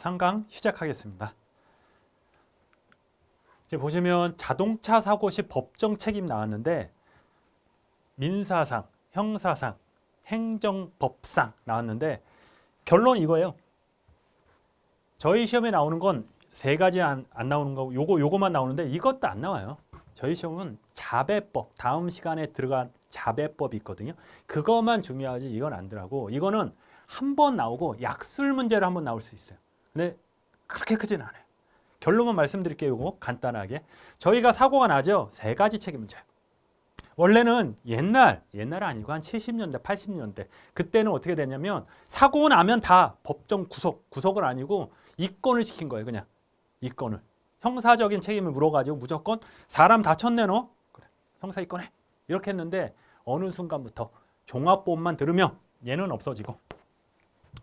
3강 시작하겠습니다. 이제 보시면 자동차 사고 시 법정 책임 나왔는데 민사상, 형사상, 행정법상 나왔는데 결론 이거예요. 저희 시험에 나오는 건 세 가지 안 나오는 거고 요거만 나오는데 이것도 안 나와요. 저희 시험은 자배법, 다음 시간에 들어간 자배법이 있거든요. 그것만 중요하지 이건 안 들어가고 이거는 한 번 나오고 약술 문제로 한 번 나올 수 있어요. 근데 그렇게 크진 않아요. 결론만 말씀드릴게요. 이거 간단하게. 저희가 사고가 나죠. 세 가지 책임 문제. 원래는 옛날 아니고 한 70년대, 80년대 그때는 어떻게 됐냐면 사고 나면 다 법정 구속은 아니고 입건을 시킨 거예요. 그냥 입건을. 형사적인 책임을 물어가지고 무조건 사람 다쳤네 너? 그래. 형사 입건해. 이렇게 했는데 어느 순간부터 종합보험만 들으면 얘는 없어지고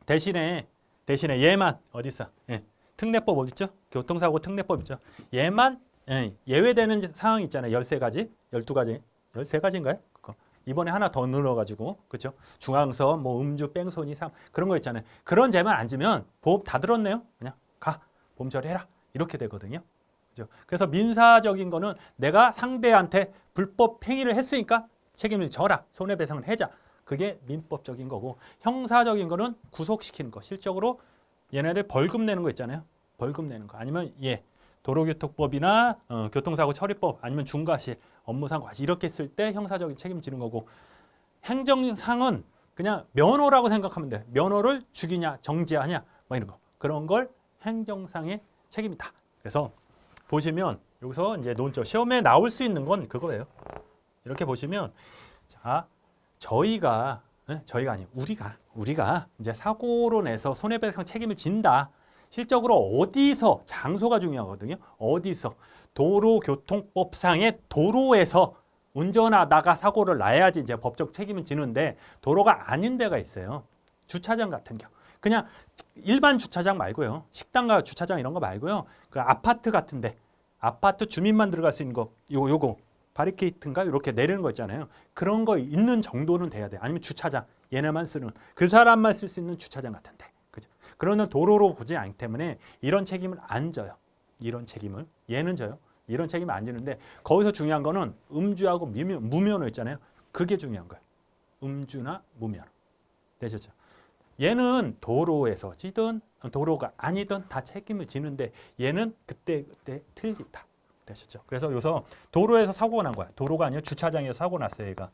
대신에 얘만 어디 있어? 예. 특례법 어디 있죠? 교통사고 특례법 있죠. 얘만 예외되는 상황이 있잖아요. 13가지, 12가지, 13가지인가요? 그거. 이번에 하나 더 늘어가지고 그렇죠? 중앙선, 뭐 음주, 뺑소니, 그런 거 있잖아요. 그런 죄만 안 지면 보험 다 들었네요. 그냥 가 보험 처리해라 이렇게 되거든요. 그렇죠? 그래서 민사적인 거는 내가 상대한테 불법 행위를 했으니까 책임을 져라, 손해배상을 해자. 그게 민법적인 거고 형사적인 거는 구속시키는 거. 실적으로 얘네들 벌금 내는 거 있잖아요. 벌금 내는 거. 아니면 도로교통법이나 교통사고 처리법 아니면 중과실, 업무상 과실 이렇게 했을 때 형사적인 책임지는 거고 행정상은 그냥 면허라고 생각하면 돼. 면허를 죽이냐 정지하냐 뭐 이런 거. 그런 걸 행정상의 책임이다. 그래서 보시면 여기서 이제 논점 시험에 나올 수 있는 건 그거예요. 이렇게 보시면 자 저희가 아니고 우리가 이제 사고로 내서 손해배상 책임을 진다. 실적으로 어디서 장소가 중요하거든요. 어디서 도로교통법상의 도로에서 운전하다가 사고를 나야지 이제 법적 책임을 지는데 도로가 아닌 데가 있어요. 주차장 같은 경우. 그냥 일반 주차장 말고요. 식당과 주차장 이런 거 말고요. 그 아파트 같은데 아파트 주민만 들어갈 수 있는 거 요거 바리케이트인가 이렇게 내리는 거 있잖아요. 그런 거 있는 정도는 돼야 돼. 아니면 주차장 얘네만 쓰는 그 사람만 쓸 수 있는 주차장 같은데. 그죠? 그러는 도로로 보지 않기 때문에 이런 책임을 안 져요. 이런 책임을 얘는 져요. 이런 책임을 안 지는데 거기서 중요한 거는 음주하고 무면허 있잖아요. 그게 중요한 거예요. 음주나 무면허. 되셨죠? 얘는 도로에서 지든 도로가 아니든 다 책임을 지는데 얘는 그때 틀리다. 되셨죠? 그래서 여기서 도로에서 사고가 난 거야. 도로가 아니라 주차장에서 사고 났어요. 얘가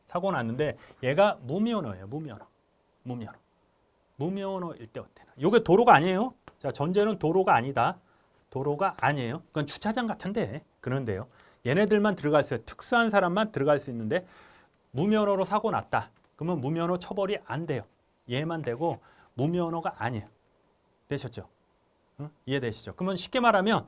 사고 났는데 얘가 무면허예요. 무면허일 때 어때나? 이게 도로가 아니에요. 자, 전제는 도로가 아니다. 도로가 아니에요. 그건 주차장 같은데 그런데요. 얘네들만 들어갈 수 있어요. 특수한 사람만 들어갈 수 있는데 무면허로 사고 났다. 그러면 무면허 처벌이 안 돼요. 얘만 되고 무면허가 아니에요. 되셨죠? 응? 이해되시죠? 그러면 쉽게 말하면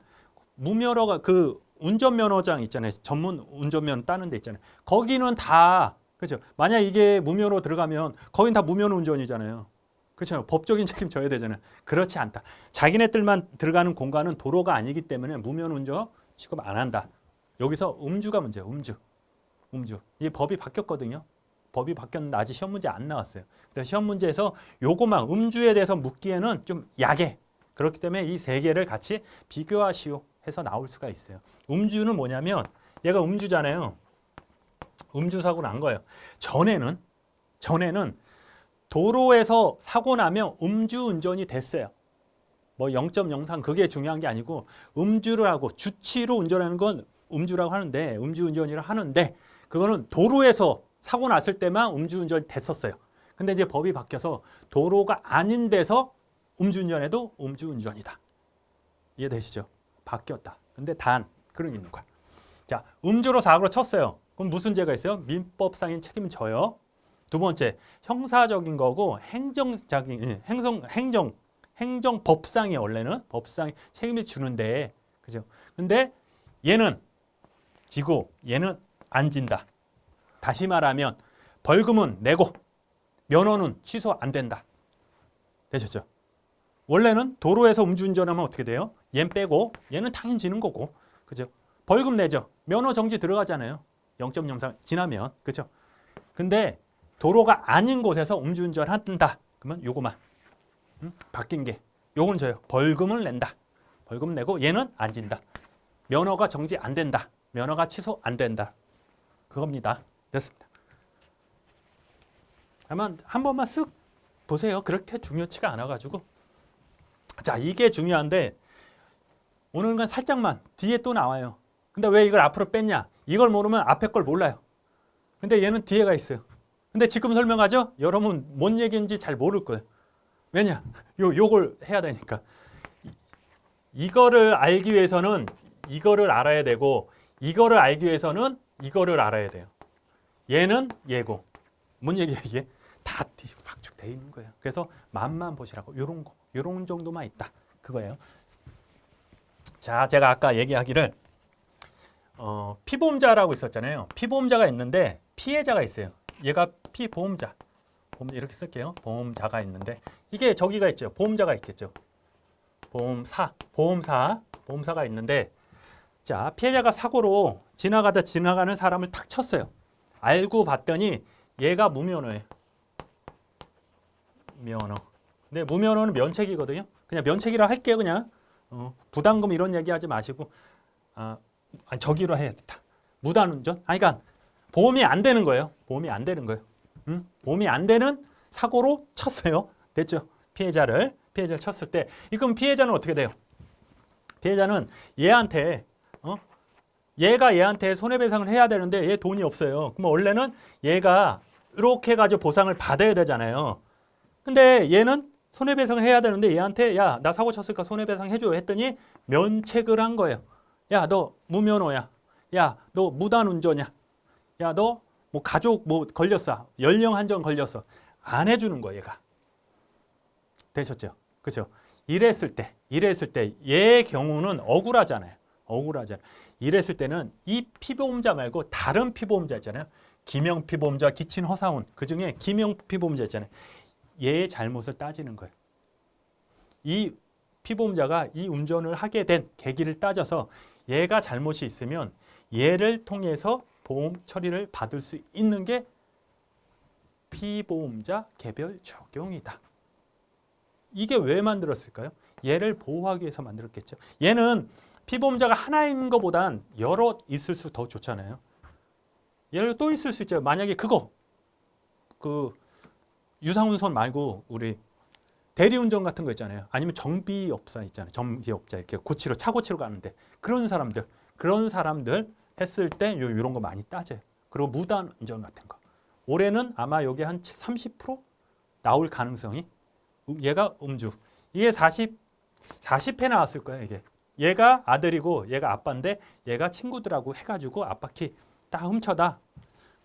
무면허가 그 운전면허장 있잖아요. 전문 운전면허 따는 데 있잖아요. 거기는 다 그렇죠. 만약 이게 무면허 들어가면 거긴 다 무면허 운전이잖아요. 그렇죠. 법적인 책임 져야 되잖아요. 그렇지 않다. 자기네들만 들어가는 공간은 도로가 아니기 때문에 무면허 운전 취급 안 한다. 여기서 음주가 문제예요. 음주. 이 법이 바뀌었거든요. 법이 바뀌었는데 아직 시험 문제 안 나왔어요. 그래서 시험 문제에서 요거만 음주에 대해서 묻기에는 좀 약해. 그렇기 때문에 이 세 개를 같이 비교하시오 해서 나올 수가 있어요. 음주는 뭐냐면 얘가 음주잖아요. 음주 사고 난 거예요. 전에는 도로에서 사고 나면 음주 운전이 됐어요. 뭐 0.03 그게 중요한 게 아니고 음주를 하고 주치로 운전하는 건 음주라고 하는데 음주운전이라고 하는데 그거는 도로에서 사고 났을 때만 음주운전이 됐었어요. 근데 이제 법이 바뀌어서 도로가 아닌 데서 음주운전해도 음주운전이다. 이해되시죠? 바뀌었다. 근데 단 그런 게 있는 거야. 자, 음주로 사고를 쳤어요. 그럼 무슨 죄가 있어요? 민법상인 책임은 져요. 두 번째, 형사적인 거고 행정법상이 원래는 법상이 책임을 주는데 그죠? 근데 얘는 지고 얘는 안 진다. 다시 말하면 벌금은 내고 면허는 취소 안 된다. 되셨죠? 원래는 도로에서 음주운전하면 어떻게 돼요? 얘는 빼고 얘는 당연히 지는 거고. 그죠? 벌금 내죠. 면허 정지 들어가잖아요. 0.03 지나면. 그죠? 근데 도로가 아닌 곳에서 음주운전 한다. 그러면 요거만 바뀐 게 요건 줘요. 벌금을 낸다. 벌금 내고 얘는 안 진다. 면허가 정지 안 된다. 면허가 취소 안 된다. 그겁니다. 됐습니다. 아마 한 번만 쓱 보세요. 그렇게 중요치가 않아가지고. 자, 이게 중요한데 오늘은 건 살짝만 뒤에 또 나와요. 근데 왜 이걸 앞으로 뺐냐? 이걸 모르면 앞에 걸 몰라요. 근데 얘는 뒤에가 있어요. 근데 지금 설명하죠? 여러분 뭔 얘기인지 잘 모를 거예요. 왜냐? 요걸 해야 되니까. 이거를 알기 위해서는 이거를 알아야 되고 이거를 알기 위해서는 이거를 알아야 돼요. 얘는 얘고. 뭔 얘기야 이게? 다 뒤죽박죽 돼 있는 거예요. 그래서 맛만 보시라고. 요런 거. 요런 정도만 있다. 그거예요. 자, 제가 아까 얘기하기를 피보험자라고 있었잖아요. 피보험자가 있는데 피해자가 있어요. 얘가 피보험자. 이렇게 쓸게요. 보험자가 있는데 이게 저기가 있죠. 보험자가 있겠죠. 보험사가 있는데 자, 피해자가 사고로 지나가는 사람을 탁 쳤어요. 알고 봤더니 얘가 무면허예요. 면허. 근데 무면허는 면책이거든요. 그냥 면책이라 할게요. 그냥 부담금 이런 얘기하지 마시고 저기로 해야겠다. 무단운전? 그러니까 보험이 안 되는 거예요. 보험이 안 되는 거예요. 보험이 안 되는 사고로 쳤어요. 됐죠? 피해자를 쳤을 때 그럼 피해자는 어떻게 돼요? 피해자는 얘한테 얘가 얘한테 손해배상을 해야 되는데 얘 돈이 없어요. 그럼 원래는 얘가 이렇게 해가지고 보상을 받아야 되잖아요. 근데 얘는 손해배상을 해야 되는데 얘한테 야, 나 사고 쳤으니까 손해배상 해줘 했더니 면책을 한 거예요. 야, 너 무면허야. 야, 너 무단운전이야. 야, 너 뭐 가족 뭐 걸렸어. 연령 한정 걸렸어. 안 해주는 거예요, 얘가. 되셨죠? 그렇죠? 이랬을 때 얘의 경우는 억울하잖아요. 이랬을 때는 이 피보험자 말고 다른 피보험자 있잖아요. 기명 피보험자, 기친 허사운 그중에 기명 피보험자 있잖아요. 얘의 잘못을 따지는 거예요. 이 피보험자가 이 운전을 하게 된 계기를 따져서 얘가 잘못이 있으면 얘를 통해서 보험 처리를 받을 수 있는 게 피보험자 개별 적용이다. 이게 왜 만들었을까요? 얘를 보호하기 위해서 만들었겠죠. 얘는 피보험자가 하나인 것보단 여러 있을 수 더 좋잖아요. 얘를 또 있을 수 있죠. 만약에 그 유상운전 말고 우리 대리운전 같은 거 있잖아요. 아니면 정비업자 있잖아요. 정비업자 이렇게 차 고치러 가는데 그런 사람들 했을 때 이런 거 많이 따져요. 그리고 무단운전 같은 거. 올해는 아마 여기 한 30% 나올 가능성이 얘가 음주. 이게 40회 나왔을 거예요, 이게. 얘가 아들이고 얘가 아빠인데 얘가 친구들하고 해가지고 앞바퀴 딱 훔쳐다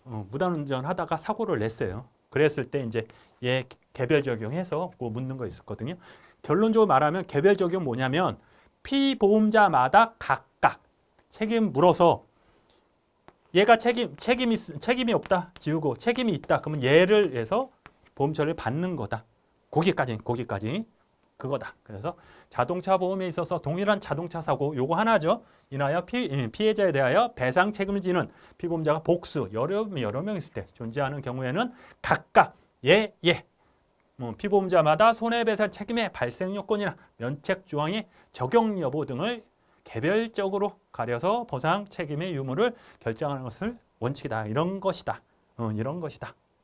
무단운전 하다가 사고를 냈어요. 그랬을 때 이제 얘 개별 적용해서 뭐 묻는 거 있었거든요. 결론적으로 말하면 개별 적용 뭐냐면 피보험자마다 각각 책임 물어서 얘가 책임이 없다 지우고 책임이 있다 그러면 얘를 해서 보험 처리를 받는 거다. 거기까지 그거다. 그래서 자동차 보험에 있어서 동일한 자동차 사고 요거 하나죠. 인하여 피해자에 대하여 배상 책임을 지는 피보험자가 복수 여러 명 있을 때 존재하는 경우에는 각각 피보험자마다 손해배상 책임의 발생 요건이나 면책 조항의 적용 여부 등을 개별적으로 가려서 보상 책임의 유무를 결정하는 것을 원칙이다. 이런 것이다.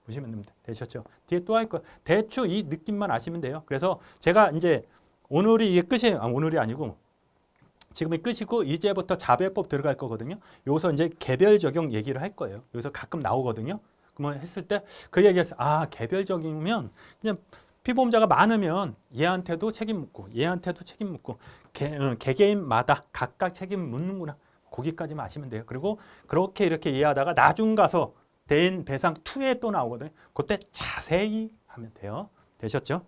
보시면 됩니다. 되셨죠? 뒤에 또 할 거. 대충 이 느낌만 아시면 돼요. 그래서 제가 이제 오늘이 이게 끝이에요. 오늘이 아니고 지금이 끝이고 이제부터 자배법 들어갈 거거든요. 여기서 이제 개별 적용 얘기를 할 거예요. 여기서 가끔 나오거든요. 그러면 했을 때 그 얘기했어요. 개별 적용이면 그냥 피보험자가 많으면 얘한테도 책임 묻고 얘한테도 책임 묻고 개개인마다 각각 책임 묻는구나. 거기까지만 아시면 돼요. 그리고 그렇게 이렇게 이해하다가 나중 가서 대인 배상 2에 또 나오거든요. 그때 자세히 하면 돼요. 되셨죠?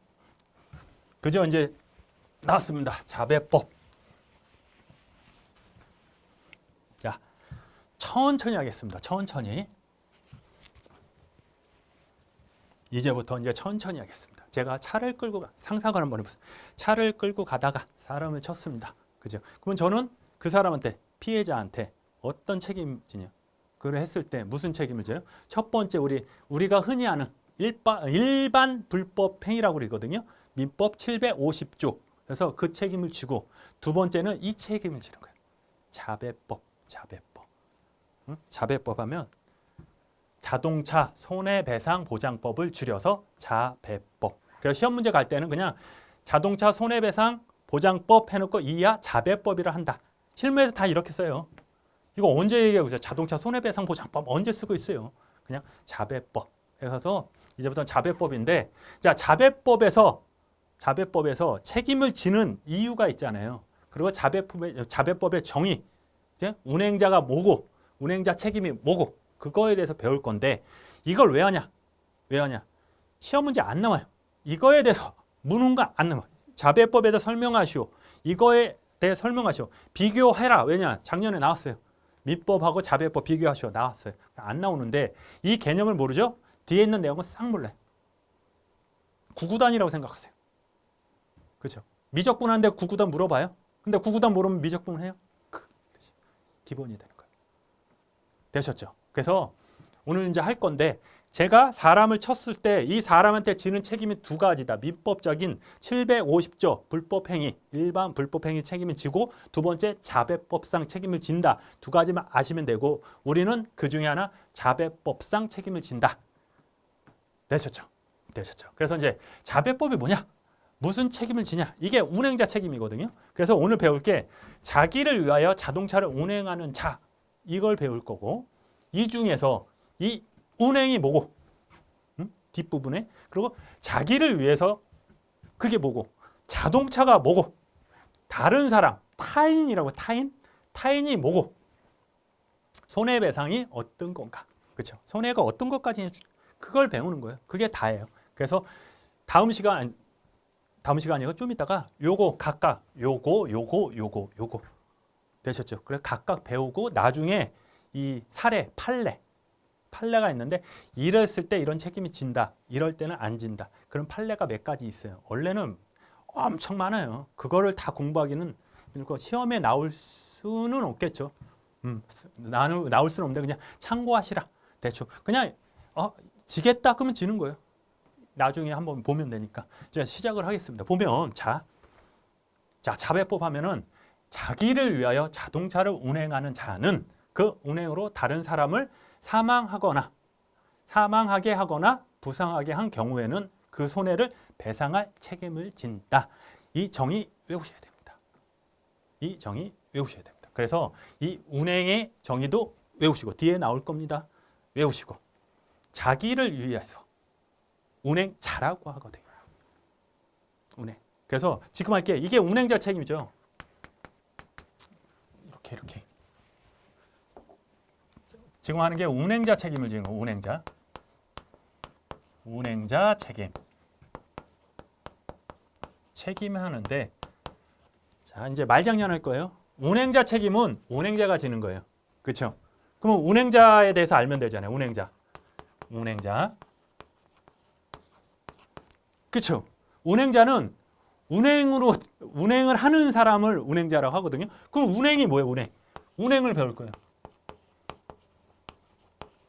그죠? 이제 나왔습니다. 자배법. 자, 천천히 하겠습니다. 천천히. 이제부터 이제 천천히 하겠습니다. 제가 차를 끌고 상상을 한번 해보세요. 차를 끌고 가다가 사람을 쳤습니다. 그죠? 그러면 저는 그 사람한테 피해자한테 어떤 책임을 지냐? 그걸 했을 때 무슨 책임을 져요? 첫 번째 우리가 흔히 아는 일반 불법 행위라고 그러거든요. 민법 750조. 그래서 그 책임을 지고 두 번째는 이 책임을 지는 거예요. 자배법. 응? 자배법 하면 자동차 손해배상 보장법을 줄여서 자배법. 그래서 시험 문제 갈 때는 그냥 자동차 손해배상 보장법 해놓고 이하 자배법이라 한다. 실무에서 다 이렇게 써요. 이거 언제 얘기하고 있어요? 자동차 손해배상 보장법 언제 쓰고 있어요? 그냥 자배법. 그래서 이제부터는 자배법인데, 자, 자배법에서 책임을 지는 이유가 있잖아요. 그리고 자배법의 정의, 이제 운행자가 뭐고, 운행자 책임이 뭐고, 그거에 대해서 배울 건데, 이걸 왜 하냐? 시험 문제 안 나와요. 이거에 대해서 묻는 거 안 나와요. 자배법에 대해서 설명하시오. 이거에 대해 설명하시오. 비교해라. 왜냐? 작년에 나왔어요. 민법하고 자배법 비교하시오. 나왔어요. 안 나오는데 이 개념을 모르죠? 뒤에 있는 내용은 싹 몰라요. 구구단이라고 생각하세요. 그렇죠? 미적분하는데 구구단 물어봐요? 근데 구구단 모르면 미적분 해요? 기본이 되는 거예요. 되셨죠? 그래서 오늘 이제 할 건데, 제가 사람을 쳤을 때 이 사람한테 지는 책임이 두 가지다. 민법적인 750조 불법행위, 일반 불법행위 책임을 지고, 두 번째 자배법상 책임을 진다. 두 가지만 아시면 되고, 우리는 그 중에 하나 자배법상 책임을 진다. 되셨죠? 그래서 이제 자배법이 뭐냐? 무슨 책임을 지냐? 이게 운행자 책임이거든요. 그래서 오늘 배울 게 자기를 위하여 자동차를 운행하는 자, 이걸 배울 거고, 이 중에서 이 운행이 뭐고, 뒷부분에, 그리고 자기를 위해서 그게 뭐고, 자동차가 뭐고, 다른 사람, 타인이라고, 타인이 뭐고, 손해배상이 어떤 건가, 그렇죠? 손해가 어떤 것까지, 그걸 배우는 거예요. 그게 다예요. 그래서 다음 시간이고 좀 이따가 요거 각각 요거 되셨죠? 그래서 각각 배우고 나중에 이 사례, 판례가 있는데, 이랬을 때 이런 책임이 진다, 이럴 때는 안 진다. 그런 판례가 몇 가지 있어요. 원래는 엄청 많아요. 그거를 다 공부하기는 시험에 나올 수는 없겠죠. 나올 수는 없는데 그냥 참고하시라. 대충 그냥 지겠다 그러면 지는 거예요. 나중에 한번 보면 되니까. 제가 시작을 하겠습니다. 보면 자 자배법 하면은 자기를 위하여 자동차를 운행하는 자는 그 운행으로 다른 사람을 사망하게 하거나 부상하게 한 경우에는 그 손해를 배상할 책임을 진다. 이 정의 외우셔야 됩니다. 그래서 이 운행의 정의도 외우시고, 뒤에 나올 겁니다. 외우시고, 자기를 위해서 운행자라고 하거든요. 운행. 그래서 지금 할게, 이게 운행자 책임이죠. 이렇게. 지금 하는 게 운행자 책임을 지는 거. 운행자 책임하는데, 자, 이제 말장난 할 거예요. 운행자 책임은 운행자가 지는 거예요. 그렇죠? 그러면 운행자에 대해서 알면 되잖아요. 운행자. 그렇죠? 운행자는 운행을 하는 사람을 운행자라고 하거든요. 그럼 운행이 뭐예요? 운행을 배울 거예요.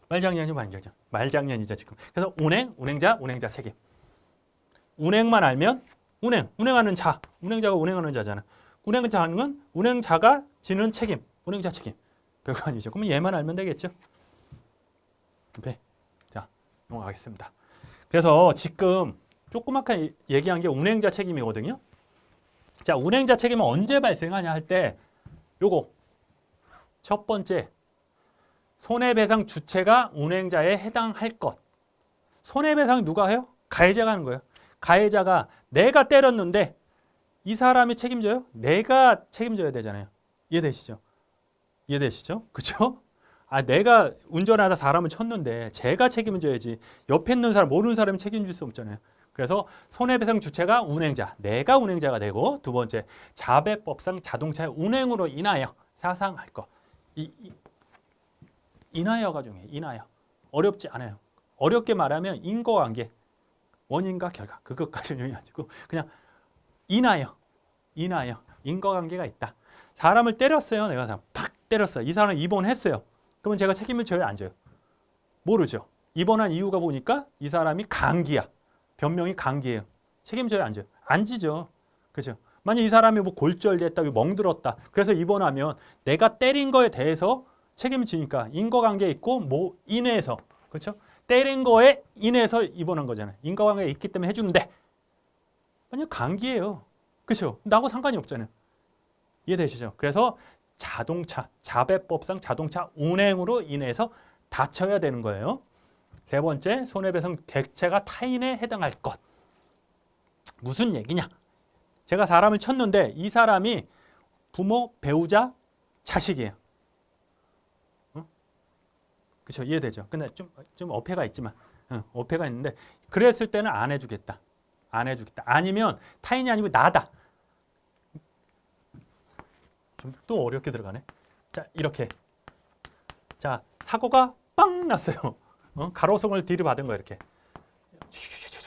말장난이죠 지금. 그래서 운행자 책임. 운행만 알면 운행하는 자, 운행자가 운행하는 자잖아. 운행자는 운행자가 지는 책임, 운행자 책임. 별거 아니죠. 그러면 얘만 알면 되겠죠. 네. 자, 넘어가겠습니다. 그래서 지금 조그맣게 얘기한 게 운행자 책임이거든요. 자, 운행자 책임은 언제 발생하냐 할 때, 요거 첫 번째, 손해배상 주체가 운행자에 해당할 것. 손해배상 누가 해요? 가해자가 하는 거예요. 가해자가 내가 때렸는데 이 사람이 책임져요? 내가 책임져야 되잖아요. 이해되시죠? 그렇죠? 내가 운전하다 사람을 쳤는데 제가 책임져야지. 옆에 있는 사람, 모르는 사람이 책임질 수 없잖아요. 그래서 손해배상 주체가 운행자, 내가 운행자가 되고, 두 번째, 자배법상 자동차의 운행으로 인하여 사상할 것. 인하여가 중요해요. 인하여. 어렵지 않아요. 어렵게 말하면 인과관계, 원인과 결과, 그것까지는 중요하지고, 그냥 인하여, 인과관계가 있다. 사람을 때렸어요. 내가 팍 때렸어요. 이 사람을 입원했어요. 그러면 제가 책임을 져요, 안 져요? 모르죠. 입원한 이유가 보니까 이 사람이 감기야. 변명이 감기예요. 책임져요, 안 져요? 안 지죠. 그죠? 만약 이 사람이 뭐 골절됐다, 멍들었다. 그래서 입원하면 내가 때린 거에 대해서 책임을 지니까 인과관계 있고 뭐 인해서 그렇죠? 때린 거에 인해서 입원한 거잖아요. 인과관계가 있기 때문에 해주는데 만약 감기예요. 그렇죠? 나하고 상관이 없잖아요. 이해되시죠? 그래서 자동차, 자배법상 자동차 운행으로 인해서 다쳐야 되는 거예요. 세 번째, 손해배상 객체가 타인에 해당할 것. 무슨 얘기냐? 제가 사람을 쳤는데 이 사람이 부모, 배우자, 자식이에요. 그렇죠? 이해되죠? 근데 좀 어폐가 있지만, 어폐가 있는데 그랬을 때는 안 해주겠다. 안 해주겠다. 아니면 타인이 아니고 나다. 좀 또 어렵게 들어가네. 자, 이렇게. 자, 사고가 빵 났어요. 가로등을 들이받은 거야, 이렇게.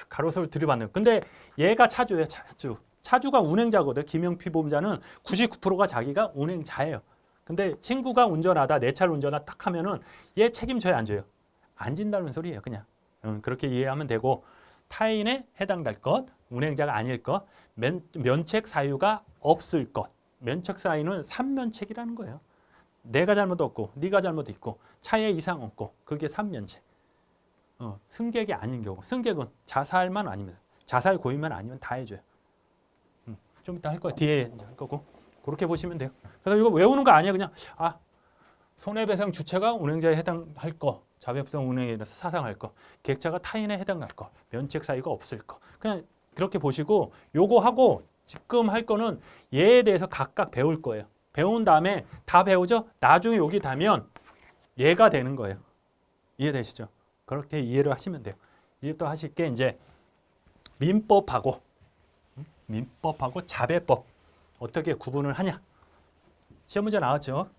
가로등을 들이받는. 근데 얘가 차주예요, 차주. 차주가 운행자거든. 김영피 보험자는 99%가 자기가 운행자예요. 근데 친구가 운전하다 내 차를 운전하다 딱 하면은 얘 책임져야 안 져요. 안 진다는 소리예요, 그냥. 그렇게 이해하면 되고 타인에 해당될 것, 운행자가 아닐 것, 면책 사유가 없을 것. 면책 사유는 삼면책이라는 거예요. 내가 잘못 없고 네가 잘못 있고 차에 이상 없고 그게 삼면책. 승객이 아닌 경우. 승객은 자살만 아니면 자살 고의만 아니면 다 해줘요. 좀 이따 할 거야. 뒤에 할 거고. 그렇게 보시면 돼요. 그래서 이거 외우는 거 아니에요. 그냥 손해배상 주체가 운행자에 해당할 거, 자배법상 운행에 대해서 사상할 거, 객차가 타인에 해당할 거, 면책 사유가 없을 거. 그냥 그렇게 보시고 요거 하고 지금 할 거는 얘에 대해서 각각 배울 거예요. 배운 다음에 다 배우죠. 나중에 여기 다면 얘가 되는 거예요. 이해되시죠? 그렇게 이해를 하시면 돼요. 이해 또 하실 게 이제 민법하고 자배법 어떻게 구분을 하냐. 시험 문제 나왔죠.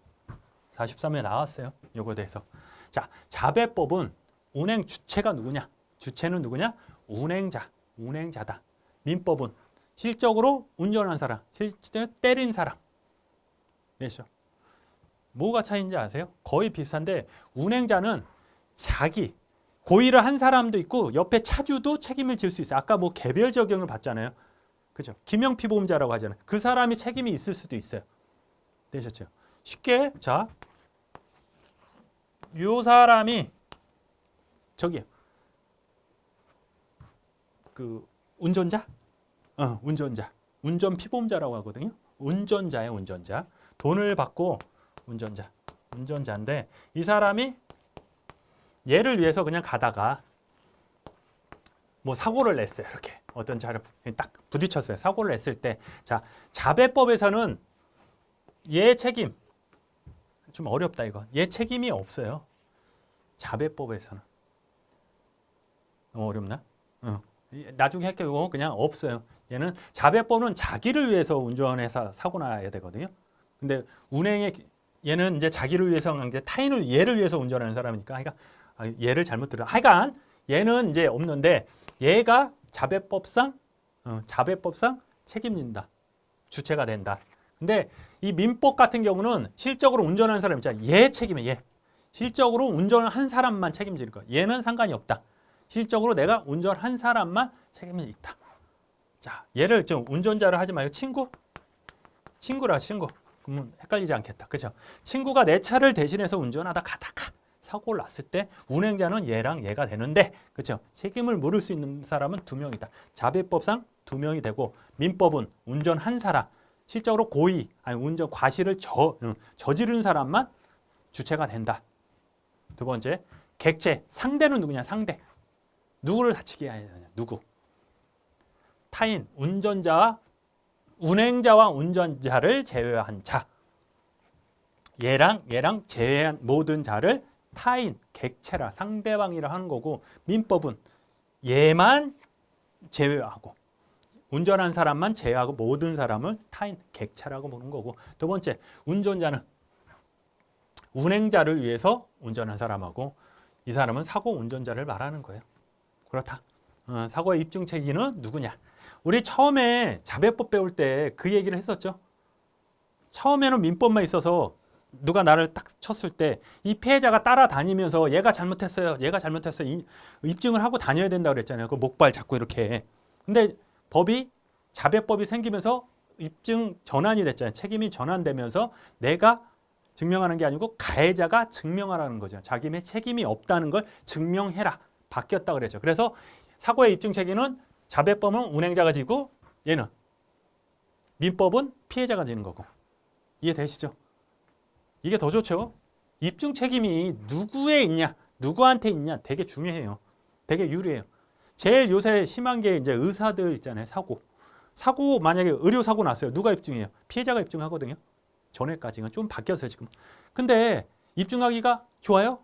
43회 나왔어요. 요거에 대해서. 자, 자배법은 운행 주체가 누구냐? 주체는 누구냐? 운행자다. 민법은 실적으로 운전한 사람, 실제로 때린 사람. 되시죠? 뭐가 차이인지 아세요? 거의 비슷한데 운행자는 자기 고의를 한 사람도 있고 옆에 차주도 책임을 질 수 있어요. 아까 뭐 개별 적용을 받잖아요. 그죠? 김영피 보험자라고 하잖아요. 그 사람이 책임이 있을 수도 있어요. 되셨죠? 쉽게 자, 요 사람이 저기 그 운전자, 운전 피보험자라고 하거든요. 운전자예요, 운전자. 돈을 받고 운전자인데 이 사람이 얘를 위해서 그냥 가다가 뭐 사고를 냈어요. 이렇게 어떤 차를 딱 부딪혔어요. 사고를 냈을 때, 자, 자배법에서는 얘 책임 좀 어렵다 이거. 얘 책임이 없어요. 자배법에서는 너무 어렵나? 나중에 할게요. 그냥 없어요. 얘는 자배법은 자기를 위해서 운전해서 사고 나야 되거든요. 근데 운행에 얘는 이제 자기를 위해서 이제 타인을 얘를 위해서 운전하는 사람이니까, 그러니까 얘를 잘못 들어. 하여간 얘는 이제 없는데 얘가 자배법상 책임진다. 주체가 된다. 근데 이 민법 같은 경우는 실적으로 운전하는 사람 있잖아. 얘 책임이야. 얘. 실적으로 운전을 한 사람만 책임질 거야. 얘는 상관이 없다. 실적으로 내가 운전한 사람만 책임이 있다. 자, 얘를 좀 운전자를 하지 말고 친구라 친구. 그러면 헷갈리지 않겠다. 그렇죠? 친구가 내 차를 대신해서 운전하다 가다가 사고를 났을 때 운행자는 얘랑 얘가 되는데, 그렇죠? 책임을 물을 수 있는 사람은 2명이다. 자배법상 2명이 되고 민법은 운전한 사람, 실적으로 고의, 아니 운전 과실을 저지른 사람만 주체가 된다. 두 번째, 객체, 상대는 누구냐? 상대. 누구를 다치게 하냐? 누구? 타인, 운행자와 운전자를 제외한 자. 얘랑 제외한 모든 자를 타인, 객체라, 상대방이라 하는 거고, 민법은 얘만 제외하고 운전한 사람만 제외하고 모든 사람을 타인, 객체라고 보는 거고, 두 번째, 운전자는 운행자를 위해서 운전한 사람하고 이 사람은 사고 운전자를 말하는 거예요. 그렇다. 사고의 입증 책임은 누구냐? 우리 처음에 자배법 배울 때 그 얘기를 했었죠. 처음에는 민법만 있어서 누가 나를 딱 쳤을 때 이 피해자가 따라다니면서 얘가 잘못했어요. 입증을 하고 다녀야 된다고 그랬잖아요. 그 목발 잡고 이렇게. 근데 법이 자배법이 생기면서 입증 전환이 됐잖아요. 책임이 전환되면서 내가 증명하는 게 아니고 가해자가 증명하라는 거죠. 자기의 책임이 없다는 걸 증명해라. 바뀌었다 그랬죠. 그래서 사고의 입증 책임은 자배법은 운행자가 지고 얘는 민법은 피해자가 지는 거고. 이해되시죠? 이게 더 좋죠. 입증 책임이 누구에 있냐, 누구한테 있냐 되게 중요해요. 되게 유리해요. 제일 요새 심한 게 이제 의사들 있잖아요. 사고 만약에 의료 사고 났어요. 누가 입증해요? 피해자가 입증하거든요. 전에까지는 좀 바뀌었어요 지금. 근데 입증하기가 좋아요?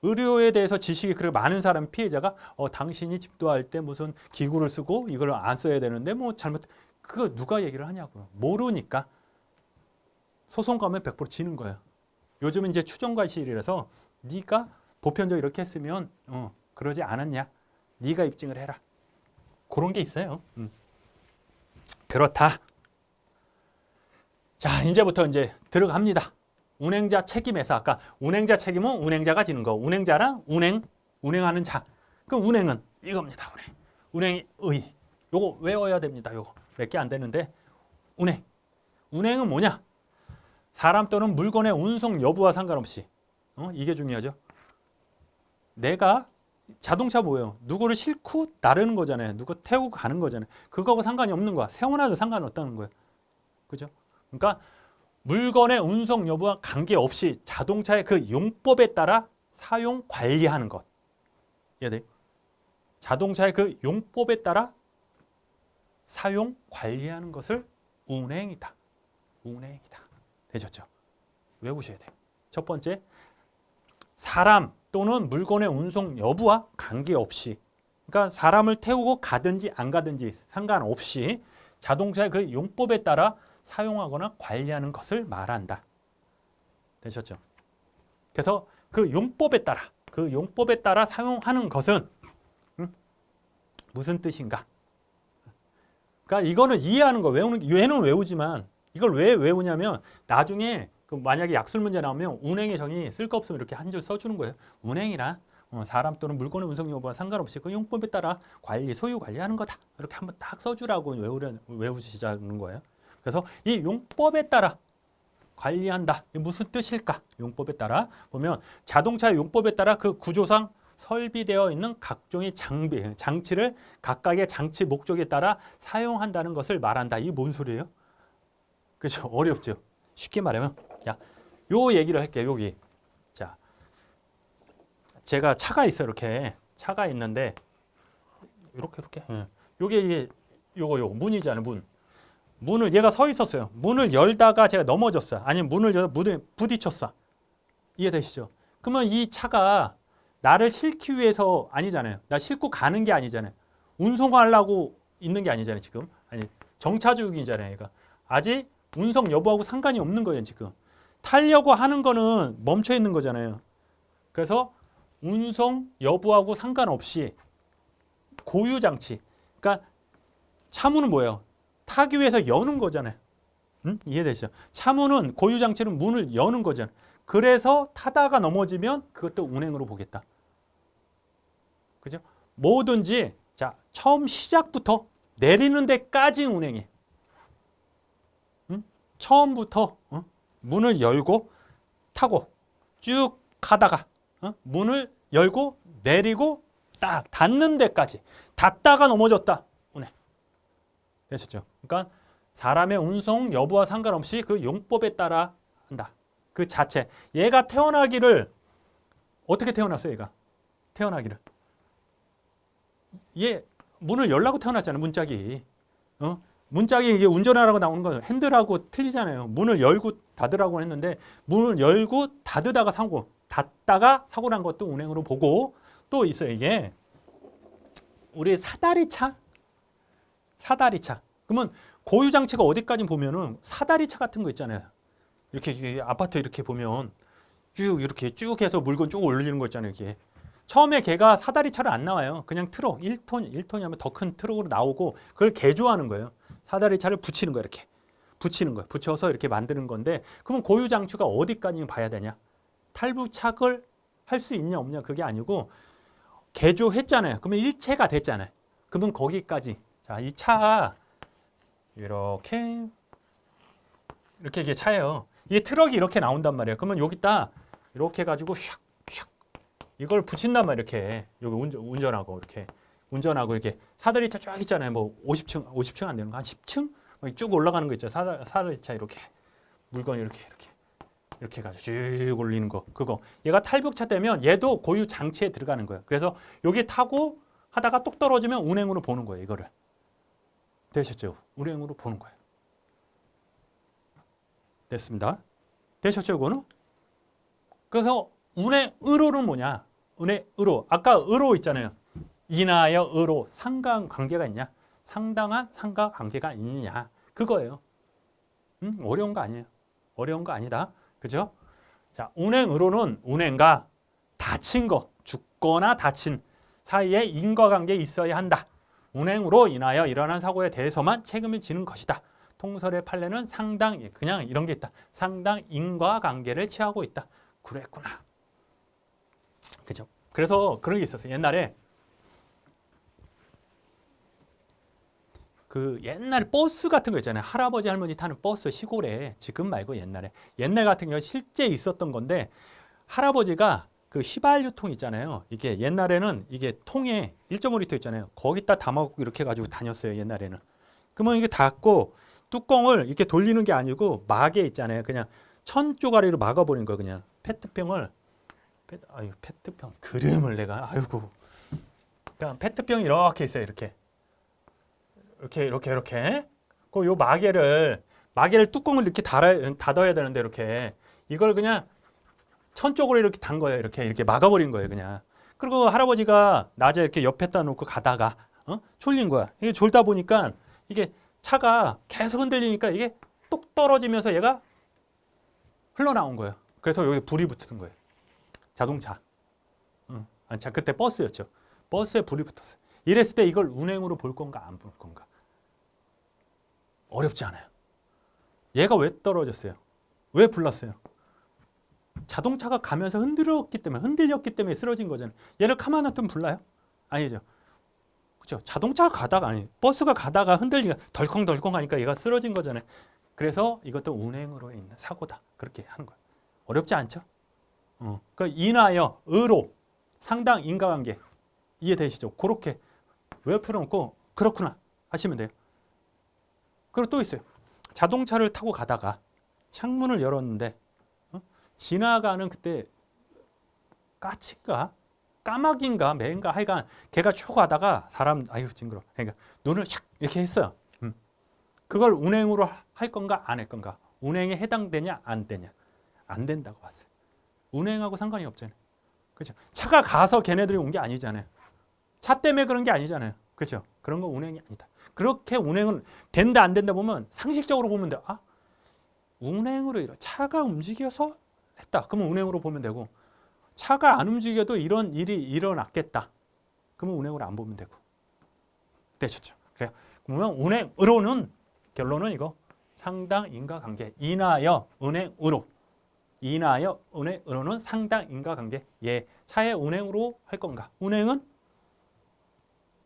의료에 대해서 지식이 그렇게 많은 사람 피해자가 당신이 집도할 때 무슨 기구를 쓰고 이걸 안 써야 되는데 뭐 잘못 그거 누가 얘기를 하냐고요. 모르니까 소송 가면 100% 지는 거예요. 요즘은 이제 추정과실이라서 네가 보편적으로 이렇게 했으면 그러지 않았냐. 네가 입증을 해라. 그런 게 있어요. 그렇다. 자, 이제부터 이제 들어갑니다. 운행자 책임에서 아까 운행자 책임은 운행자가 지는 거. 운행자랑 운행하는 자. 그 운행은 이겁니다. 운행의 의. 요거 외워야 됩니다. 요거 몇 개 안 되는데 운행은 뭐냐? 사람 또는 물건의 운송 여부와 상관없이 이게 중요하죠. 내가 자동차 뭐예요? 누구를 싣고 나르는 거잖아요. 누구 태우고 가는 거잖아요. 그거하고 상관이 없는 거야. 세워놔도 상관없다는 거예요. 그죠? 그러니까 물건의 운송 여부와 관계없이 자동차의 그 용법에 따라 사용 관리하는 것. 이해돼요? 자동차의 그 용법에 따라 사용 관리하는 것을 운행이다. 되셨죠? 외우셔야 돼요. 첫 번째, 사람 또는 물건의 운송 여부와 관계없이, 그러니까 사람을 태우고 가든지 안 가든지 상관없이 자동차의 그 용법에 따라 사용하거나 관리하는 것을 말한다. 되셨죠? 그래서 그 용법에 따라 사용하는 것은 무슨 뜻인가? 그러니까 이거는 이해하는 거 외우는 얘는 외우지만 이걸 왜 외우냐면 나중에 만약에 약술 문제 나오면 운행의 정의 쓸 거 없으면 이렇게 한 줄 써주는 거예요. 운행이란 사람 또는 물건의 운송 여부와 상관없이 그 용법에 따라 소유 관리하는 거다. 이렇게 한번 딱 써주라고 외우시자는 거예요. 그래서 이 용법에 따라 관리한다. 이게 무슨 뜻일까? 용법에 따라 보면 자동차의 용법에 따라 그 구조상 설비되어 있는 각종의 장치를 각각의 장치 목적에 따라 사용한다는 것을 말한다. 이게 뭔 소리예요? 그렇죠? 어렵죠? 쉽게 말하면 자, 요 얘기를 할게요. 여기 자, 제가 차가 있어요. 이렇게 차가 있는데 이렇게 요게 요거 문이잖아요. 문을 얘가 서 있었어요. 문을 열다가 제가 넘어졌어요. 아니면 문을 열다 문에 부딪혔어. 이해되시죠? 그러면 이 차가 나를 싣기 위해서 아니잖아요. 나 싣고 가는 게 아니잖아요. 운송하려고 있는 게 아니잖아요. 지금 아니 정차 중이잖아요. 얘가 아직 운송 여부하고 상관이 없는 거예요. 지금 타려고 하는 거는 멈춰 있는 거잖아요. 그래서 운송 여부하고 상관없이 고유장치. 그러니까 차문은 뭐예요? 타기 위해서 여는 거잖아요. 이해되시죠? 차문은 고유장치는 문을 여는 거잖아요. 그래서 타다가 넘어지면 그것도 운행으로 보겠다. 그죠? 뭐든지 자 처음 시작부터 내리는 데까지 운행해. 처음부터 문을 열고 타고 쭉 가다가 문을 열고 내리고 딱 닫는 데까지 닫다가 넘어졌다. 운행. 되셨죠? 그러니까 사람의 운송 여부와 상관없이 그 용법에 따라 한다. 그 자체. 얘가 태어나기를 어떻게 태어났어요? 얘가 태어나기를 얘 문을 열라고 태어났잖아요. 문짝이. 문짝이 이게 운전하라고 나오는 건 핸들하고 틀리잖아요. 문을 열고 닫으라고 했는데 문을 열고 닫으다가 닫다가 사고 난 것도 운행으로 보고 또 있어요. 이게 우리 사다리차. 그러면 고유장치가 어디까지 보면은 사다리차 같은 거 있잖아요. 이렇게 아파트 이렇게 보면 이렇게 쭉 해서 물건 쭉 올리는 거 있잖아요. 이게 처음에 걔가 사다리차를 안 나와요. 그냥 트럭 1톤이 하면 더 큰 트럭으로 나오고 그걸 개조하는 거예요. 사다리차를 붙이는 거예요. 이렇게 붙이는 거예요. 붙여서 이렇게 만드는 건데 그러면 고유장치가 어디까지 봐야 되냐? 탈부착을 할 수 있냐 없냐 그게 아니고 개조했잖아요. 그러면 일체가 됐잖아요. 그러면 거기까지 자, 이 차 이렇게 이게 차예요. 이게 트럭이 이렇게 나온단 말이에요. 그러면 여기다 이렇게 해가지고 샥샥 이걸 붙인단 말이에요. 이렇게 여기 운전하고 이렇게 운전하고 이렇게 사다리차 쫙 있잖아요. 뭐 50층 안 되는 거 한 10층 쭉 올라가는 거 있죠. 사다리차 이렇게 물건 이렇게 해가지고 쭉 올리는 거 그거. 얘가 탈북차 되면 얘도 고유 장치에 들어가는 거예요. 그래서 여기 타고 하다가 뚝 떨어지면 운행으로 보는 거예요. 이거를. 되셨죠? 운행으로 보는 거예요. 됐습니다. 되셨죠? 이거는? 그래서 운행의로는 뭐냐? 운행의로. 아까 의로 있잖아요. 인하여 의로 상관관계가 있냐? 상당한 상관관계가 있느냐? 그거예요. 어려운 거 아니에요. 어려운 거 아니다. 그죠? 자, 운행의로는 운행과 다친 거, 죽거나 다친 사이에 인과관계 있어야 한다. 운행으로 인하여 일어난 사고에 대해서만 책임을 지는 것이다. 통설의 판례는 상당, 그냥 이런 게 있다. 상당 인과관계를 취하고 있다. 그랬구나. 그죠? 그래서 그런 게 있었어요. 옛날에 옛날에 버스 같은 거 있잖아요. 할아버지 할머니 타는 버스 시골에 지금 말고 옛날 같은 경우 실제 있었던 건데 할아버지가 그 휘발유통 있잖아요. 이게 옛날에는 이게 통에 1.5리터 있잖아요. 거기다 담아갖고 이렇게 가지고 다녔어요. 옛날에는. 그러면 이게 닫고 뚜껑을 이렇게 돌리는 게 아니고 막에 있잖아요. 그냥 천 쪼가리로 막아버린 거예요. 그냥 페트병을 페트병 그림을 내가 아이고 그냥 페트병이 이렇게 있어요. 이렇게 그 요 마개를 뚜껑을 이렇게 닫아야 되는데 이렇게 이걸 그냥 천 쪽으로 이렇게 단 거예요. 이렇게 막아버린 거예요. 그냥. 그리고 할아버지가 낮에 이렇게 옆에다 놓고 가다가 졸린 거야. 이게 졸다 보니까 이게 차가 계속 흔들리니까 이게 똑 떨어지면서 얘가 흘러나온 거예요. 그래서 여기 불이 붙은 거예요. 자동차. 자, 그때 버스였죠. 버스에 불이 붙었어요. 이랬을 때 이걸 운행으로 볼 건가 안 볼 건가? 어렵지 않아요. 얘가 왜 떨어졌어요? 왜 불났어요? 자동차가 가면서 흔들렸기 때문에 쓰러진 거잖아요. 얘를 가만 놔두면 불나요? 아니죠. 그렇죠. 자동차가 가다가 버스가 가다가 흔들리니까 덜컹덜컹 하니까 얘가 쓰러진 거잖아요. 그래서 이것도 운행으로 있는 사고다. 그렇게 하는 거예요. 어렵지 않죠? 그러니까 인하여 의로 상당 인과관계 이해되시죠? 그렇게 왜 풀어놓고 그렇구나 하시면 돼요. 그리고 또 있어요. 자동차를 타고 가다가 창문을 열었는데 지나가는 그때 까치인가 까마귀인가 매인가 하여간 걔가 쭉 가다가 사람 아유 징그러. 그러니까 눈을 샥 이렇게 했어요. 그걸 운행으로 할 건가 안 할 건가? 운행에 해당되냐 안 되냐? 안 된다고 봤어요. 운행하고 상관이 없잖아요. 그렇죠? 차가 가서 걔네들이 온 게 아니잖아요. 차 때문에 그런 게 아니잖아요. 그렇죠? 그런 거 운행이 아니다. 그렇게 운행은 된다 안 된다 보면 상식적으로 보면 돼. 운행으로 차가 움직여서 했다. 그러면 운행으로 보면 되고 차가 안 움직여도 이런 일이 일어났겠다. 그러면 운행으로 안 보면 되고. 되셨죠? 그래요. 그러면 운행으로는 결론은 이거 상당 인과관계. 인하여 운행으로. 인하여 운행으로는 상당 인과관계. 차의 운행으로 할 건가? 운행은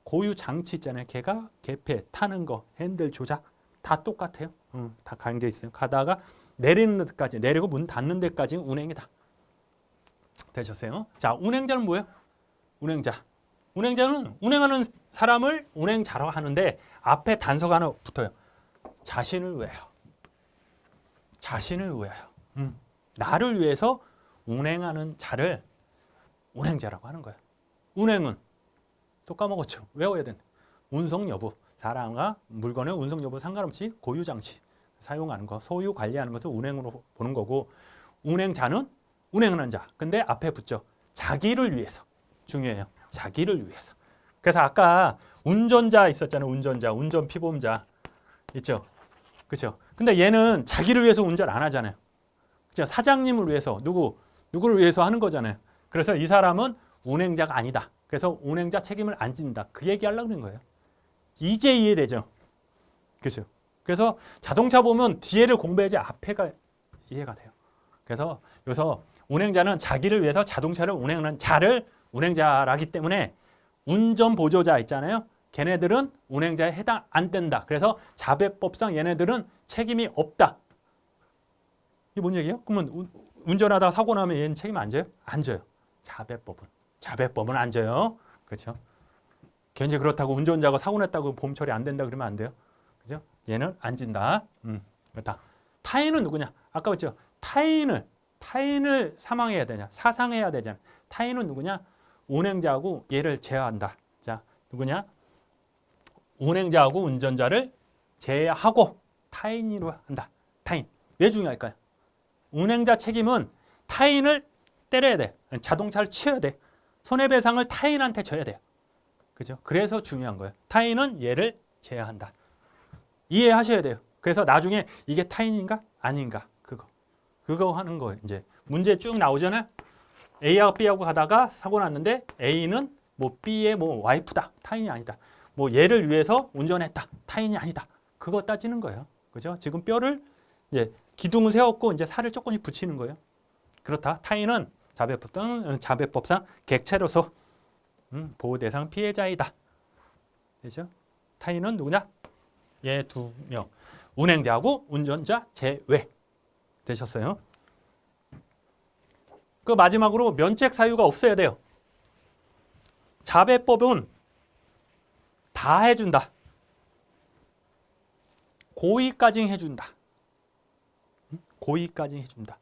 고유 장치 있잖아요. 걔가 개폐, 타는 거, 핸들 조작 다 똑같아요. 다 관계 있어요. 가다가 내리는 데까지, 내리고 문 닫는 데까지 운행이다. 되셨어요? 자, 운행자는 뭐예요? 운행자. 운행자는 운행하는 사람을 운행자라고 하는데 앞에 단서가 하나 붙어요. 자신을 위하여. 자신을 위하여. 나를 위해서 운행하는 자를 운행자라고 하는 거예요. 운행은 또 까먹었죠. 외워야 되는 운송 여부. 사람과 물건의 운송 여부 상관없이 고유장치 사용하는 거, 소유 관리하는 것을 운행으로 보는 거고 운행자는 운행하는 자. 근데 앞에 붙죠. 자기를 위해서. 중요해요. 자기를 위해서. 그래서 아까 운전자 있었잖아요. 운전자, 운전 피보험자 있죠. 그렇죠. 근데 얘는 자기를 위해서 운전 안 하잖아요. 그렇죠. 사장님을 위해서 누구를 위해서 하는 거잖아요. 그래서 이 사람은 운행자가 아니다. 그래서 운행자 책임을 안 진다. 그 얘기 하려고 그런 거예요. 이제 이해되죠? 그렇죠? 그래서 자동차 보면 뒤에를 공부해야지 앞에가 이해가 돼요. 그래서 여기서 운행자는 자기를 위해서 자동차를 운행하는 자를 운행자라기 때문에 운전보조자 있잖아요. 걔네들은 운행자에 해당 안 된다. 그래서 자배법상 얘네들은 책임이 없다. 이게 뭔 얘기예요? 그러면 운전하다가 사고 나면 얘는 책임 안 져요? 안 져요. 자배법은 안 져요. 그렇죠? 괜히 그렇다고 운전자가 사고 냈다고 보험 처리 안 된다 그러면 안 돼요. 그죠? 얘는 안 진다. 그렇다. 타인은 누구냐? 아까 봤죠? 타인을 사망해야 되냐? 사상해야 되잖아. 타인은 누구냐? 운행자하고 얘를 제어한다. 자, 누구냐? 운행자하고 운전자를 제어하고 타인으로 한다. 타인. 왜 중요할까요? 운행자 책임은 타인을 때려야 돼. 자동차를 치워야 돼. 손해배상을 타인한테 줘야 돼요. 그죠? 그래서 중요한 거예요. 타인은 얘를 제어한다. 이해하셔야 돼요. 그래서 나중에 이게 타인인가? 아닌가? 그거 하는 거예요. 이제 문제 쭉 나오잖아요. A하고 B하고 가다가 사고 났는데 A는 뭐 B의 뭐 와이프다. 타인이 아니다. 뭐 얘를 위해서 운전했다. 타인이 아니다. 그거 따지는 거예요. 그죠? 지금 뼈를 이제 기둥을 세웠고 이제 살을 조금씩 붙이는 거예요. 그렇다. 타인은 자배법상 객체로서 보호 대상 피해자이다. 되죠? 타인은 누구냐? 얘 두 명. 운행자하고 운전자 제외. 되셨어요? 그 마지막으로 면책 사유가 없어야 돼요. 자배법은 다 해준다. 고의까지 해준다. 고의까지 해준다.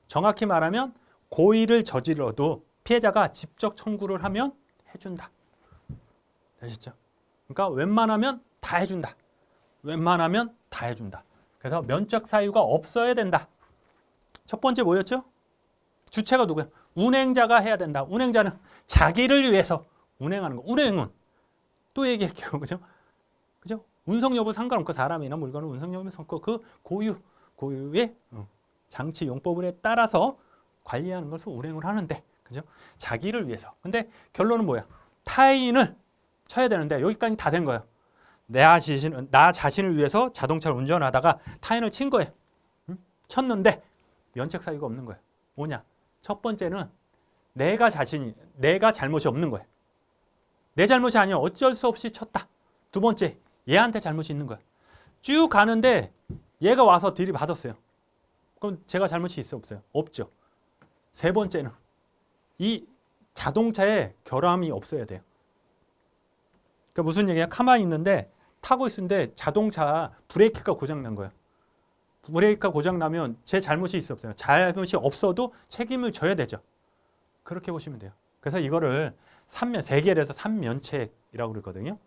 정확히 말하면 고의를 저질러도 피해자가 직접 청구를 하면 해준다. 되셨죠? 그러니까 웬만하면 다 해준다. 웬만하면 다 해준다. 그래서 면책 사유가 없어야 된다. 첫 번째 뭐였죠? 주체가 누구야? 운행자가 해야 된다. 운행자는 자기를 위해서 운행하는 거. 운행은 또 얘기할게요. 그죠? 그죠? 운송 여부 상관없고 사람이나 물건은 운송 여부 상관없고 그 고유의 장치 용법에 따라서 관리하는 것을 운행을 하는데, 그죠? 자기를 위해서. 근데 결론은 뭐야? 타인을 쳐야 되는데 여기까지 다 된 거예요. 나 자신을 위해서 자동차를 운전하다가 타인을 친 거예요. 쳤는데 면책 사유가 없는 거예요. 뭐냐? 첫 번째는 내가 잘못이 없는 거예요. 내 잘못이 아니야. 어쩔 수 없이 쳤다. 두 번째, 얘한테 잘못이 있는 거야. 쭉 가는데 얘가 와서 들이받았어요. 그럼 제가 잘못이 있어요? 없어요? 없죠. 세 번째는 이 자동차에 결함이 없어야 돼요. 그러니까 무슨 얘기야? 가만히 있는데 타고 있는데 자동차 브레이크가 고장난 거예요. 브레이크가 고장나면 제 잘못이 있어 없어요? 잘못이 없어도 책임을 져야 되죠. 그렇게 보시면 돼요. 그래서 이거를 세계에서 3면책이라고 그러거든요.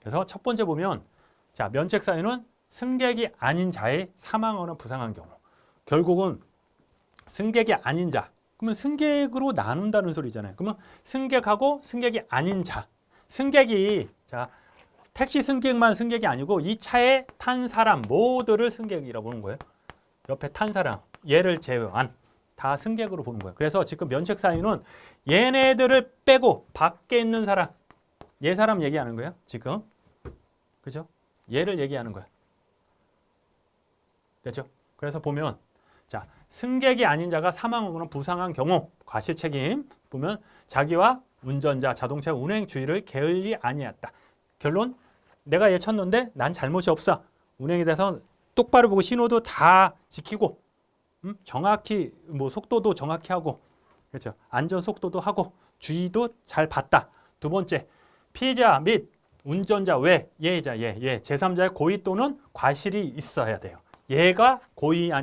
그래서 첫 번째 보면 자, 면책 사유는 승객이 아닌 자의 사망하거나 부상한 경우. 결국은 승객이 아닌 자. 그러면 승객으로 나눈다는 소리잖아요. 그러면 승객하고 승객이 아닌 자. 승객이 자, 택시 승객만 승객이 아니고 이 차에 탄 사람 모두를 승객이라고 보는 거예요. 옆에 탄 사람, 얘를 제외한 다 승객으로 보는 거예요. 그래서 지금 면책 사유는 얘네들을 빼고 밖에 있는 사람, 얘 사람 얘기하는 거예요. 지금. 그죠? 얘를 얘기하는 거예요. 됐죠? 그래서 보면 자, 승객이 아닌 자가 사망하거나 부상한 경우 과실 책임 보면 자기와 운전자, 자동차 운행 주의를 게을리 아니했다. 결론, 내가 얘 쳤는데 난 잘못이 없어. 운행에 대해서 똑바로 보고 신호도 다 지키고 정확히 뭐 속도도 정확히 하고 그렇죠. 안전 속도도 하고 주의도 잘 봤다. 두 번째, 피해자 및 운전자 외 얘 제3자의 고의 또는 과실이 있어야 돼요. 얘가 고의가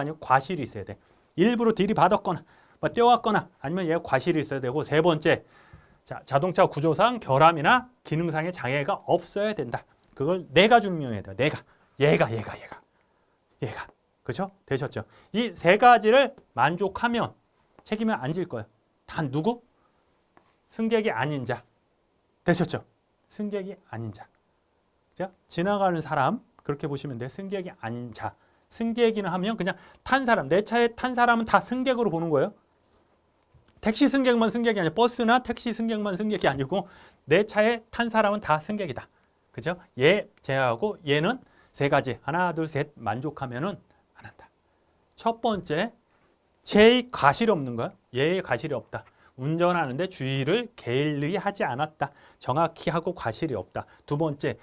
아니고 과실이 있어야 돼. 일부러 들이받았거나 뭐 뛰어왔거나 아니면 얘가 과실이 있어야 되고 세 번째, 자, 자동차 구조상 결함이나 기능상의 장애가 없어야 된다. 그걸 내가 증명해야 돼요. 얘가. 그렇죠? 되셨죠? 이 세 가지를 만족하면 책임을 안 질 거예요. 단 누구? 승객이 아닌 자. 되셨죠? 승객이 아닌 자. 그죠? 지나가는 사람 그렇게 보시면 돼요. 승객이 아닌 자. 승객이나 하면 그냥 탄 사람, 내 차에 탄 사람은 다 승객으로 보는 거예요. 택시 승객만 승객이 아니고 버스나 택시 승객만 승객이 아니고 내 차에 탄 사람은 다 승객이다. 그죠? 얘 제외하고 얘는 세 가지 하나 둘 셋 만족하면은 안 한다. 첫 번째, 제의 과실이 없는 거야. 얘의 과실이 없다. 운전하는데 주의를 게을리하지 않았다. 정확히 하고 과실이 없다. 두 번째,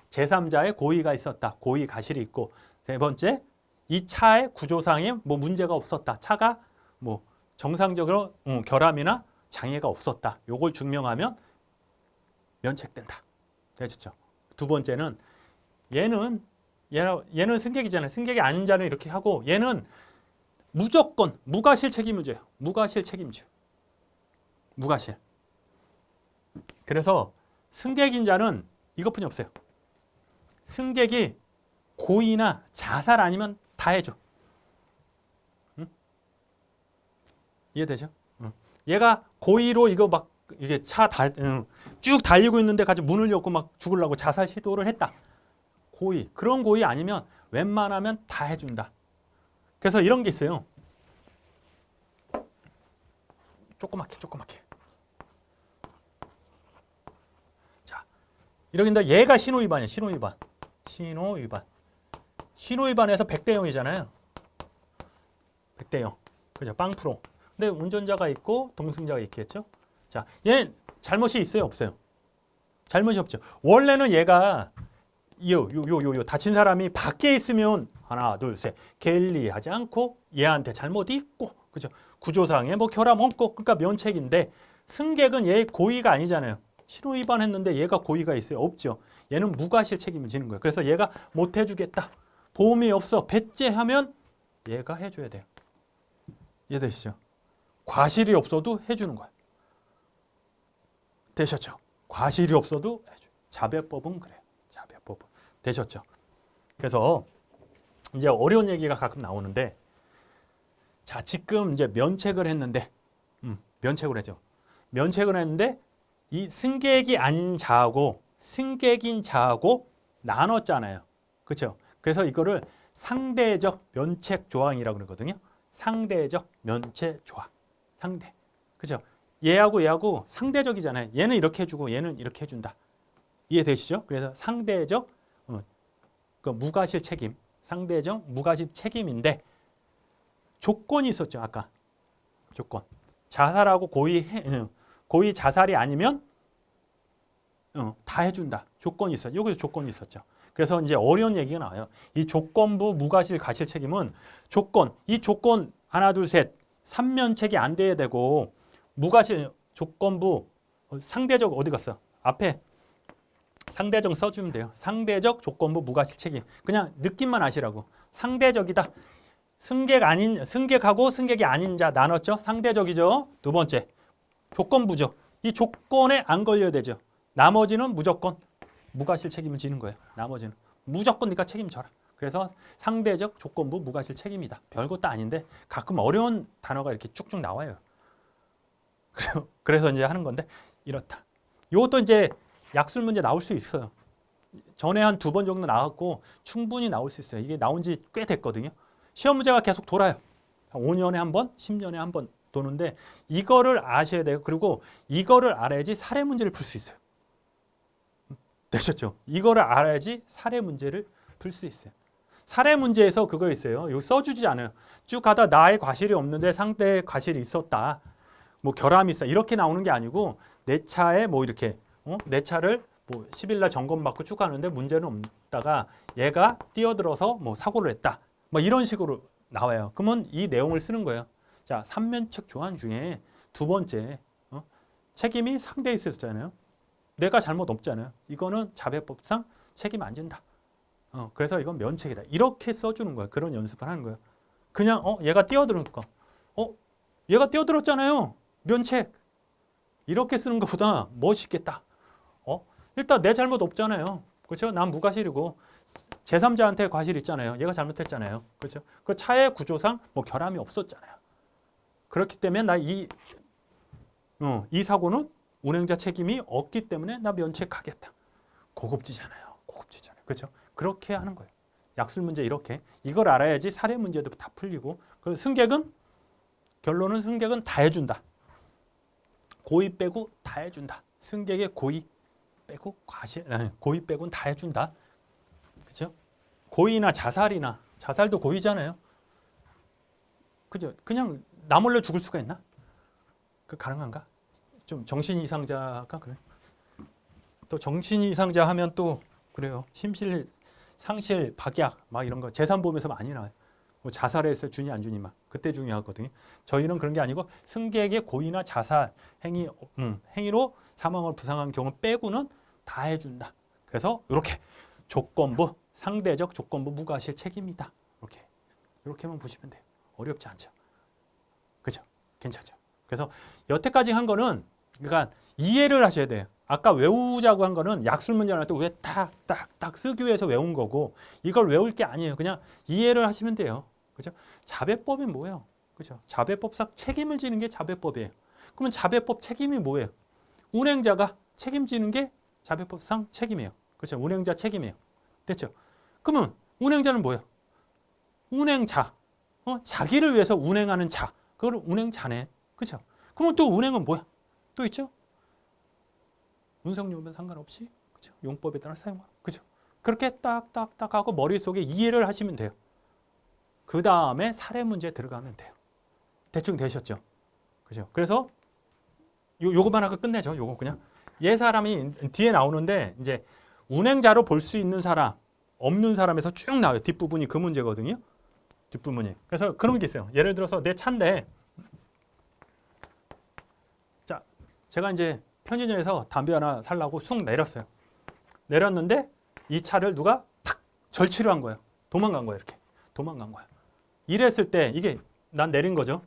제3자의 고의가 있었다. 고의 과실이 있고. 세 번째, 이 차의 구조상에 뭐 문제가 없었다. 차가 뭐 정상적으로 결함이나 장애가 없었다. 요걸 증명하면 면책된다. 되셨죠? 두 번째는 얘는 승객이잖아요. 승객이 아닌 자는 이렇게 하고 얘는 무조건 무과실 책임주예요. 무과실 책임주. 무과실. 그래서 승객인 자는 이것뿐이 없어요. 승객이 고의나 자살 아니면 다 해줘. 응? 이해되죠? 응. 얘가 고의로 이거 막 이게 쭉 달리고 있는데 같이 문을 열고 막 죽으려고 자살 시도를 했다. 고의. 그런 고의 아니면 웬만하면 다 해준다. 그래서 이런 게 있어요. 조그맣게. 자, 이러긴다. 얘가 신호위반이에요. 신호위반에서 100대 0이잖아요. 100대 0. 그죠? 빵프로. 근데 운전자가 있고 동승자가 있겠죠? 자, 얘 잘못이 있어요, 없어요? 잘못이 없죠. 원래는 얘가 다친 사람이 밖에 있으면 하나, 둘, 셋 게을리하지 않고 얘한테 잘못이 있고, 그죠? 구조상에 뭐 결함 없고, 그러니까 면책인데 승객은 얘 고의가 아니잖아요. 신호 위반했는데 얘가 고의가 있어요? 없죠. 얘는 무과실 책임을 지는 거예요. 그래서 얘가 못 해주겠다. 보험이 없어. 배째하면 얘가 해줘야 돼요. 이해되시죠? 과실이 없어도 해주는 거예요. 되셨죠? 과실이 없어도 해줘요. 자배법은 그래요. 자배법은. 되셨죠? 그래서 이제 어려운 얘기가 가끔 나오는데, 자, 지금 이제 면책을 했는데, 면책을 했죠. 면책을 했는데 이 승객이 아닌 자하고 승객인 자하고 나눴잖아요. 그렇죠? 그래서 이거를 상대적 면책 조항이라고 그러거든요. 상대적 면책 조항. 상대. 그렇죠? 얘하고 상대적이잖아요. 얘는 이렇게 해주고 얘는 이렇게 해준다. 이해되시죠? 그래서 상대적 그 무과실 책임, 상대적 무과실 책임인데 조건이 있었죠. 아까 조건. 자살하고 고의 자살이 아니면 다 해준다. 조건이 있어요. 여기서 조건이 있었죠. 그래서 이제 어려운 얘기가 나와요. 이 조건부 무과실 과실 책임은 이 조건 하나 둘 셋 3면책이 안 돼야 되고, 무과실 조건부 상대적 어디 갔어? 앞에 상대적 써주면 돼요. 상대적 조건부 무과실 책임. 그냥 느낌만 아시라고. 상대적이다. 승객하고 승객이 아닌 자 나눴죠. 상대적이죠. 두 번째 조건부죠. 이 조건에 안 걸려야 되죠. 나머지는 무조건 무과실 책임을 지는 거예요. 나머지는 무조건 네가 책임져라. 그래서 상대적 조건부 무과실 책임이다. 별것도 아닌데 가끔 어려운 단어가 이렇게 쭉쭉 나와요. 그래서 이제 하는 건데 이렇다. 이것도 이제 약술 문제 나올 수 있어요. 전에 한 2번 정도 나왔고 충분히 나올 수 있어요. 이게 나온 지 꽤 됐거든요. 시험 문제가 계속 돌아요. 5년에 한 번, 10년에 한 번 도는데 이거를 아셔야 돼요. 그리고 이거를 알아야지 사례 문제를 풀 수 있어요. 되셨죠? 이거를 알아야지 사례 문제를 풀 수 있어요. 사례 문제에서 그거 있어요. 이거 써주지 않아요. 쭉 가다 나의 과실이 없는데 상대의 과실이 있었다. 뭐 결함이 있어. 이렇게 나오는 게 아니고 내 차에 뭐 이렇게 내 차를 뭐 10일 날 점검받고 쭉 가는데 문제는 없다가 얘가 뛰어들어서 뭐 사고를 했다. 뭐 이런 식으로 나와요. 그러면 이 내용을 쓰는 거예요. 자, 3면책 조항 중에 두 번째 책임이 상대에 있었잖아요. 내가 잘못 없잖아요. 이거는 자배법상 책임 안 진다. 그래서 이건 면책이다. 이렇게 써주는 거예요. 그런 연습을 하는 거예요. 그냥 얘가 뛰어들으니까 얘가 뛰어들었잖아요. 면책. 이렇게 쓰는 것보다 멋있겠다. 일단 내 잘못 없잖아요. 그렇죠? 난 무과실이고 제3자한테 과실 있잖아요. 얘가 잘못했잖아요. 그렇죠? 그 차의 구조상 뭐 결함이 없었잖아요. 그렇기 때문에 나 이 사고는 운행자 책임이 없기 때문에 나 면책하겠다. 고급지잖아요. 그렇죠? 그렇게 하는 거예요. 약술 문제 이렇게. 이걸 알아야지 사례 문제도 다 풀리고. 그 결론은 승객은 다 해준다. 고의 빼고 다 해준다. 승객의 고의 빼고 고의 빼고는 다 해준다. 그죠? 고의나 자살도 고의잖아요. 그죠? 그냥 나 몰래 죽을 수가 있나? 그 가능한가? 좀 정신 이상자가 그래. 또 정신 이상자 하면 또 그래요. 심실, 상실, 박약 막 이런 거 재산보험에서 많이 나와요. 뭐 자살해서 주니 안 주니 막 그때 중요하거든요. 저희는 그런 게 아니고 승객의 고의나 자살 행위로 사망을 부상한 경우 빼고는 다 해준다. 그래서 이렇게 조건부, 상대적 조건부 무과실 책임이다. 이렇게만 보시면 돼요. 어렵지 않죠. 그죠? 괜찮죠? 그래서 여태까지 한 거는 그러니까 이해를 하셔야 돼요. 아까 외우자고 한 거는 약술 문제 나올 때 위에 딱딱딱 쓰기 위해서 외운 거고 이걸 외울 게 아니에요. 그냥 이해를 하시면 돼요. 그죠? 자배법이 뭐예요? 그죠? 자배법상 책임을 지는 게 자배법이에요. 그러면 자배법 책임이 뭐예요? 운행자가 책임지는 게 자배법상 책임이에요. 그렇죠? 운행자 책임이에요. 됐죠? 그러면 운행자는 뭐예요? 운행자. 자기를 위해서 운행하는 자. 그걸 운행자네. 그렇죠? 그러면 또 운행은 뭐야? 또 있죠? 운송요금은 상관없이 그죠? 용법에 따라 사용하라. 그죠? 그렇게 딱딱딱 하고 머릿속에 이해를 하시면 돼요. 그 다음에 사례 문제 들어가면 돼요. 대충 되셨죠? 그죠? 그래서 요거만 하고 끝내죠. 요거 그냥 얘 사람이 뒤에 나오는데 이제 운행자로 볼 수 있는 사람, 없는 사람에서 쭉 나와요. 뒷부분이 그 문제거든요. 뒷부분이. 그래서 그런 게 있어요. 예를 들어서 내 차인데 자, 제가 이제 편의점에서 담배 하나 살라고 쑥 내렸어요. 내렸는데 이 차를 누가 탁 절취를 한 거예요. 도망간 거예요. 이렇게. 도망간 거야. 이랬을 때 이게 난 내린 거죠.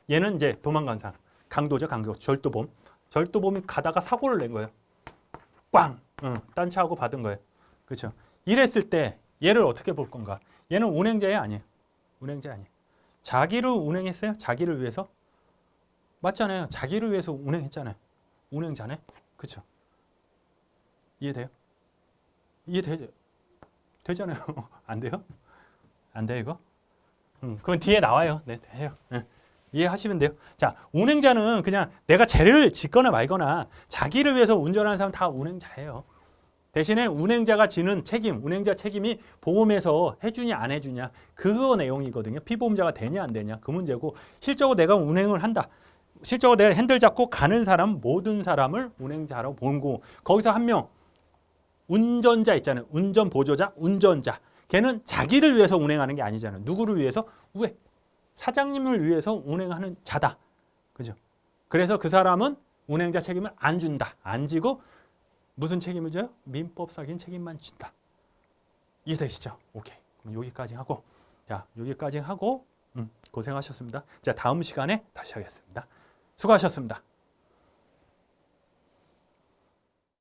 얘는 이제 도망간 사람. 강도죠. 강도. 절도범. 절도범이 가다가 사고를 낸 거예요. 꽝! 딴 차하고 받은 거예요. 그렇죠? 이랬을 때 얘를 어떻게 볼 건가? 얘는 운행자야 아니에요? 운행자 아니에요. 자기를 운행했어요? 자기를 위해서? 맞잖아요. 자기를 위해서 운행했잖아요. 운행자네? 그렇죠? 이해돼요? 되잖아요. 안 돼요? 안 돼요 이거? 그건 뒤에 나와요. 네, 돼요. 이해하시면 돼요. 자, 운행자는 그냥 내가 죄를 짓거나 말거나 자기를 위해서 운전하는 사람 다 운행자예요. 대신에 운행자가 지는 책임, 운행자 책임이 보험에서 해주냐 안 해주냐 그거 내용이거든요. 피보험자가 되냐 안 되냐 그 문제고 실적으로 내가 운행을 한다. 실적으로 내가 핸들 잡고 가는 사람 모든 사람을 운행자라고 보고 거기서 한 명 운전자 있잖아요. 운전 보조자, 운전자. 걔는 자기를 위해서 운행하는 게 아니잖아요. 누구를 위해서? 왜? 사장님을 위해서 운행하는 자다. 그죠? 그래서 그 사람은 운행자 책임을 안 준다. 안 지고 무슨 책임을 져요? 민법상인 책임만 진다. 이해되시죠? 오케이. 그럼 여기까지 하고 자, 여기까지 하고 고생하셨습니다. 자, 다음 시간에 다시 하겠습니다. 수고하셨습니다.